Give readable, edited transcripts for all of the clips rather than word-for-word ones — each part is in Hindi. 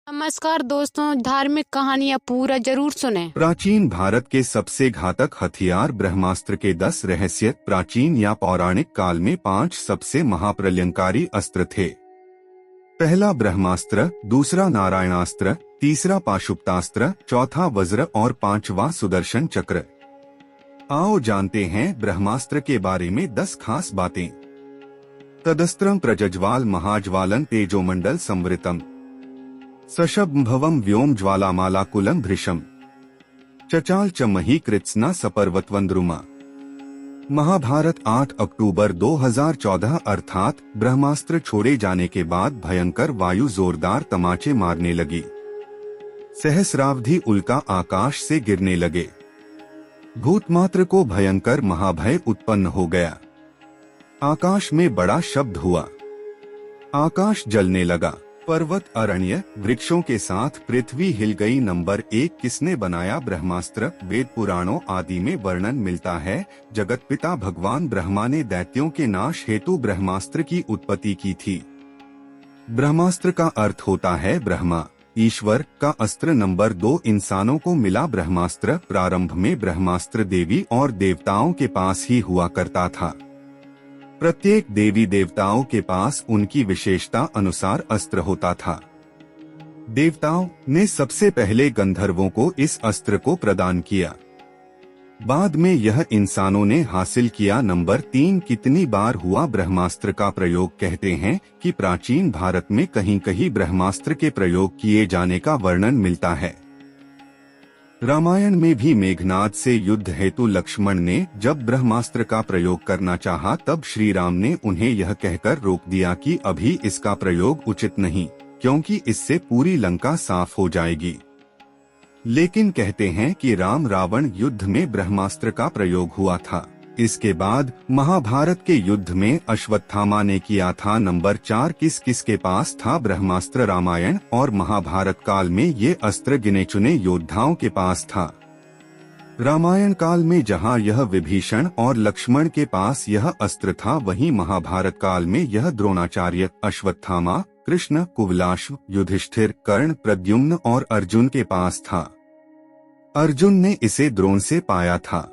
नमस्कार दोस्तों, धार्मिक कहानियाँ पूरा जरूर सुने। प्राचीन भारत के सबसे घातक हथियार ब्रह्मास्त्र के 10 रहस्य। प्राचीन या पौराणिक काल में 5 सबसे महाप्रलयंकारी अस्त्र थे। पहला ब्रह्मास्त्र, दूसरा नारायणास्त्र, तीसरा पाशुपतास्त्र, चौथा वज्र और पांचवा सुदर्शन चक्र। आओ जानते हैं ब्रह्मास्त्र के बारे में 10 खास बातें। तदस्त्रम प्रज्ज्वाल महाज्वालन तेजोमंडल संवृतम सशंभवम व्योम ज्वालामालाकुलम भृशम चचाल च मही कृत्स्ना सपर्वतवंद्रुमा। महाभारत 8 अक्टूबर 2014 अर्थात ब्रह्मास्त्र छोड़े जाने के बाद भयंकर वायु जोरदार तमाचे मारने लगी। सहस्रावधि उल्का आकाश से गिरने लगे। भूतमात्र को भयंकर महाभय उत्पन्न हो गया। आकाश में बड़ा शब्द हुआ। आकाश जलने लगा। पर्वत अरण्य वृक्षों के साथ पृथ्वी हिल गई। नंबर 1, किसने बनाया ब्रह्मास्त्र? वेद पुराणों आदि में वर्णन मिलता है। जगत पिता भगवान ब्रह्मा ने दैत्यों के नाश हेतु ब्रह्मास्त्र की उत्पत्ति की थी। ब्रह्मास्त्र का अर्थ होता है ब्रह्मा, ईश्वर का अस्त्र। नंबर 2, इंसानों को मिला ब्रह्मास्त्र। प्रारंभ में ब्रह्मास्त्र देवी और देवताओं के पास ही हुआ करता था। प्रत्येक देवी देवताओं के पास उनकी विशेषता अनुसार अस्त्र होता था। देवताओं ने सबसे पहले गंधर्वों को इस अस्त्र को प्रदान किया। बाद में यह इंसानों ने हासिल किया। नंबर 3, कितनी बार हुआ ब्रह्मास्त्र का प्रयोग? कहते हैं कि प्राचीन भारत में कहीं कहीं ब्रह्मास्त्र के प्रयोग किए जाने का वर्णन मिलता है। रामायण में भी मेघनाद से युद्ध हेतु लक्ष्मण ने जब ब्रह्मास्त्र का प्रयोग करना चाहा तब श्री राम ने उन्हें यह कहकर रोक दिया कि अभी इसका प्रयोग उचित नहीं, क्योंकि इससे पूरी लंका साफ हो जाएगी। लेकिन कहते हैं कि राम रावण युद्ध में ब्रह्मास्त्र का प्रयोग हुआ था। इसके बाद महाभारत के युद्ध में अश्वत्थामा ने किया था। नंबर 4, किस किस के पास था ब्रह्मास्त्र? रामायण और महाभारत काल में ये अस्त्र गिने चुने योद्धाओं के पास था। रामायण काल में जहां यह विभीषण और लक्ष्मण के पास यह अस्त्र था, वहीं महाभारत काल में यह द्रोणाचार्य, अश्वत्थामा, कृष्ण, कुवलाश्व, युधिष्ठिर, कर्ण, प्रद्युम्न और अर्जुन के पास था। अर्जुन ने इसे द्रोण से पाया था।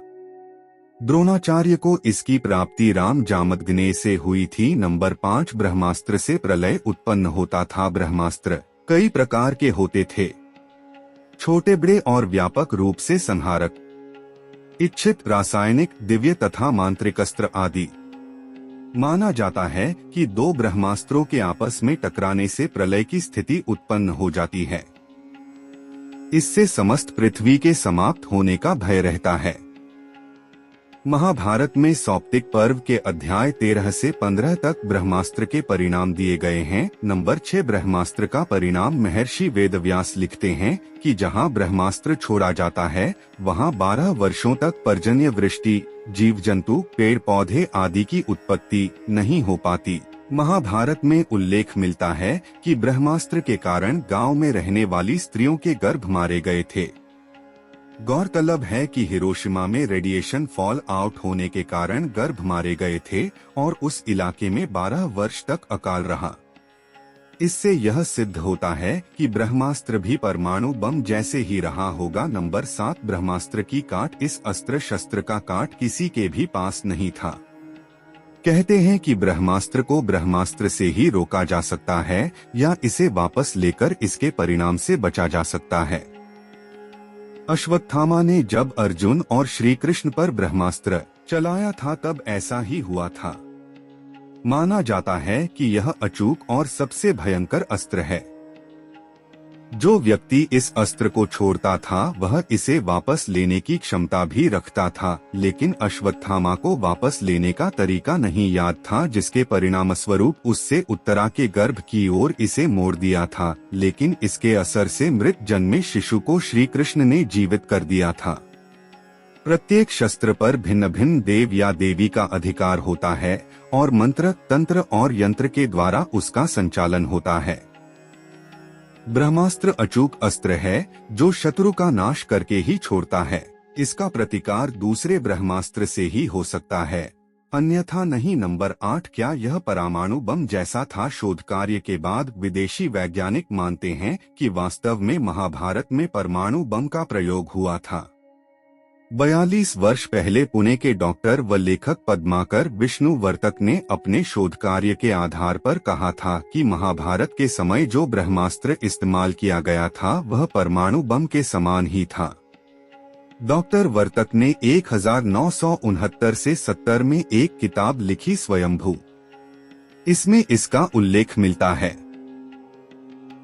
द्रोणाचार्य को इसकी प्राप्ति राम जामदग्नि से हुई थी। नंबर 5, ब्रह्मास्त्र से प्रलय उत्पन्न होता था। ब्रह्मास्त्र कई प्रकार के होते थे, छोटे बड़े और व्यापक रूप से संहारक, इच्छित, रासायनिक, दिव्य तथा मांत्रिक अस्त्र आदि। माना जाता है कि 2 ब्रह्मास्त्रों के आपस में टकराने से प्रलय की स्थिति उत्पन्न हो जाती है। इससे समस्त पृथ्वी के समाप्त होने का भय रहता है। महाभारत में सौप्तिक पर्व के अध्याय 13 से 15 तक ब्रह्मास्त्र के परिणाम दिए गए हैं। नंबर 6, ब्रह्मास्त्र का परिणाम। महर्षि वेदव्यास लिखते हैं कि जहां ब्रह्मास्त्र छोड़ा जाता है वहां 12 वर्षों तक पर्जन्य वृष्टि, जीव जंतु, पेड़ पौधे आदि की उत्पत्ति नहीं हो पाती। महाभारत में उल्लेख मिलता है कि ब्रह्मास्त्र के कारण गांव में रहने वाली स्त्रियों के गर्भ मारे गए थे। गौरतलब है कि हिरोशिमा में रेडिएशन फॉल आउट होने के कारण गर्भ मारे गए थे और उस इलाके में 12 वर्ष तक अकाल रहा। इससे यह सिद्ध होता है कि ब्रह्मास्त्र भी परमाणु बम जैसे ही रहा होगा। नंबर 7, ब्रह्मास्त्र की काट। इस अस्त्र शस्त्र का काट किसी के भी पास नहीं था। कहते हैं कि ब्रह्मास्त्र को ब्रह्मास्त्र से ही रोका जा सकता है या इसे वापस लेकर इसके परिणाम से बचा जा सकता है। अश्वत्थामा ने जब अर्जुन और श्री कृष्ण पर ब्रह्मास्त्र चलाया था तब ऐसा ही हुआ था। माना जाता है कि यह अचूक और सबसे भयंकर अस्त्र है। जो व्यक्ति इस अस्त्र को छोड़ता था वह इसे वापस लेने की क्षमता भी रखता था, लेकिन अश्वत्थामा को वापस लेने का तरीका नहीं याद था, जिसके परिणाम स्वरूप उससे उत्तरा के गर्भ की ओर इसे मोड़ दिया था। लेकिन इसके असर से मृत जन्मे शिशु को श्री कृष्ण ने जीवित कर दिया था। प्रत्येक शस्त्र पर भिन्न भिन्न देव या देवी का अधिकार होता है और मंत्र, तंत्र और यंत्र के द्वारा उसका संचालन होता है। ब्रह्मास्त्र अचूक अस्त्र है जो शत्रु का नाश करके ही छोड़ता है। इसका प्रतिकार दूसरे ब्रह्मास्त्र से ही हो सकता है। अन्यथा नहीं। नंबर 8, क्या यह परमाणु बम जैसा था? शोध कार्य के बाद विदेशी वैज्ञानिक मानते हैं कि वास्तव में महाभारत में परमाणु बम का प्रयोग हुआ था। 42 वर्ष पहले पुणे के डॉक्टर व लेखक पद्माकर विष्णुवर्तक ने अपने शोध कार्य के आधार पर कहा था कि महाभारत के समय जो ब्रह्मास्त्र इस्तेमाल किया गया था वह परमाणु बम के समान ही था। डॉक्टर वर्तक ने 1969 से 70 में एक किताब लिखी, स्वयंभू। इसमें इसका उल्लेख मिलता है।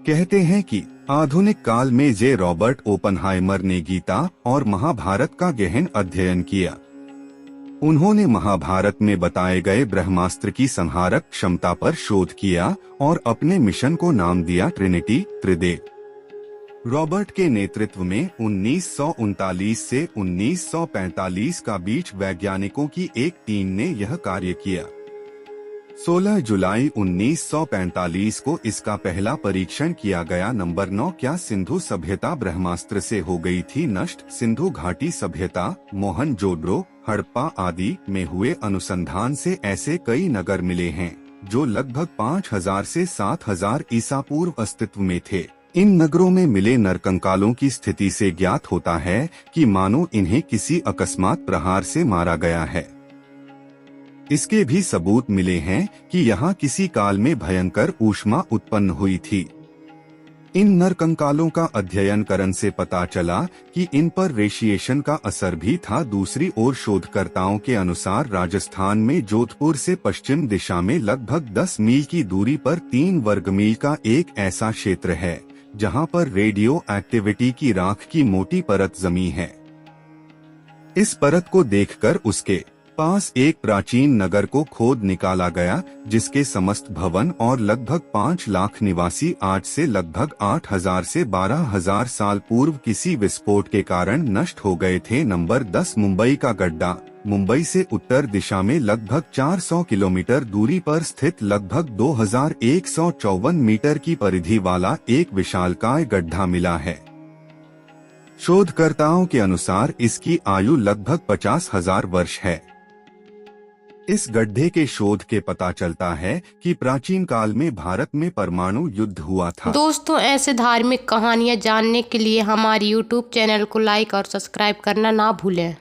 कहते हैं कि आधुनिक काल में जे रॉबर्ट ओपनहाइमर ने गीता और महाभारत का गहन अध्ययन किया। उन्होंने महाभारत में बताए गए ब्रह्मास्त्र की संहारक क्षमता पर शोध किया और अपने मिशन को नाम दिया ट्रिनिटी, त्रिदेव। रॉबर्ट के नेतृत्व में 1939 से 1945 का बीच वैज्ञानिकों की एक टीम ने यह कार्य किया। 16 जुलाई 1945 को इसका पहला परीक्षण किया गया। नंबर 9, क्या सिंधु सभ्यता ब्रह्मास्त्र से हो गई थी नष्ट? सिंधु घाटी सभ्यता, मोहनजोदड़ो, हड़प्पा आदि में हुए अनुसंधान से ऐसे कई नगर मिले हैं जो लगभग 5000 से 7000 ईसा पूर्व अस्तित्व में थे। इन नगरों में मिले नरकंकालों की स्थिति से ज्ञात होता है कि मानो इन्हें किसी अकस्मात प्रहार से मारा गया है। इसके भी सबूत मिले हैं कि यहाँ किसी काल में भयंकर ऊष्मा उत्पन्न हुई थी। इन नरकंकालों का अध्ययन करने से पता चला कि इन पर रेडिएशन का असर भी था। दूसरी ओर शोधकर्ताओं के अनुसार राजस्थान में जोधपुर से पश्चिम दिशा में लगभग 10 मील की दूरी पर 3 वर्ग मील का एक ऐसा क्षेत्र है जहाँ पर रेडियो एक्टिविटी की राख की मोटी परत जमी है। इस परत को देखकर उसके पास एक प्राचीन नगर को खोद निकाला गया जिसके समस्त भवन और लगभग 5 लाख निवासी आज से लगभग 8000 से 12000 साल पूर्व किसी विस्फोट के कारण नष्ट हो गए थे। नंबर 10, मुंबई का गड्ढा। मुंबई से उत्तर दिशा में लगभग 400 किलोमीटर दूरी पर स्थित लगभग 2154 मीटर की परिधि वाला एक विशालकाय गड्ढा मिला है। शोधकर्ताओं के अनुसार इसकी आयु लगभग 50,000 वर्ष है। इस गड्ढे के शोध के पता चलता है कि प्राचीन काल में भारत में परमाणु युद्ध हुआ था। दोस्तों, ऐसे धार्मिक कहानियाँ जानने के लिए हमारे YouTube चैनल को लाइक और सब्सक्राइब करना ना भूलें।